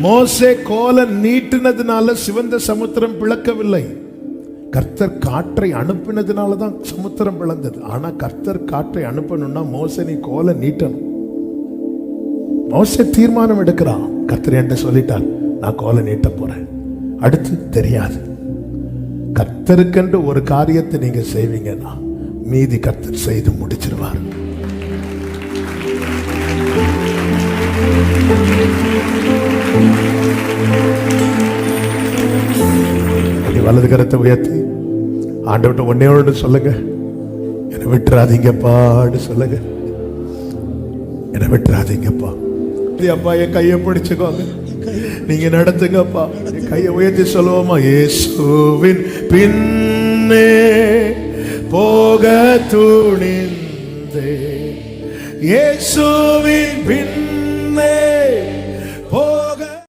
மோசே கோலை நீட்டினதுனால சிவந்த சமுத்திரம் பிளக்கவில்லை. கர்த்தர் காற்றை அனுப்பினதுனால தான் சமுத்திரம் பிளந்தது. ஆனா கர்த்தர் காற்றை அனுப்பணும்னா மோசே நீ கோலை நீட்டணும். மோசே தீர்மானம் எடுக்கிறான். கர்த்தர் என்கிட்ட சொல்லிட்டார், நான் கோலை நீட்ட போறேன். அடுத்து தெரியாது. கர்த்தருக்கென்று ஒரு காரியத்தை நீங்க செய்வீங்கன்னா மீதி கர்த்தர் செய்து முடிச்சிருவார். வலது கரத்தை உயர்த்தி ஆண்டவர்கிட்ட ஒன்னே ஒன்று சொல்லுங்க, என்னை விட்டுறாதீங்கப்பான்னு சொல்லுங்க. என்னை விட்டுறாதீங்கப்பா. அப்பா என் கையை பிடிச்சுக்கோங்க, நீங்க நடத்துங்கப்பா. என் கையை உயர்த்தி சொல்லுவோமா? இயேசுவின் பின்னே போக துணிந்தே, இயேசுவின் பின்னே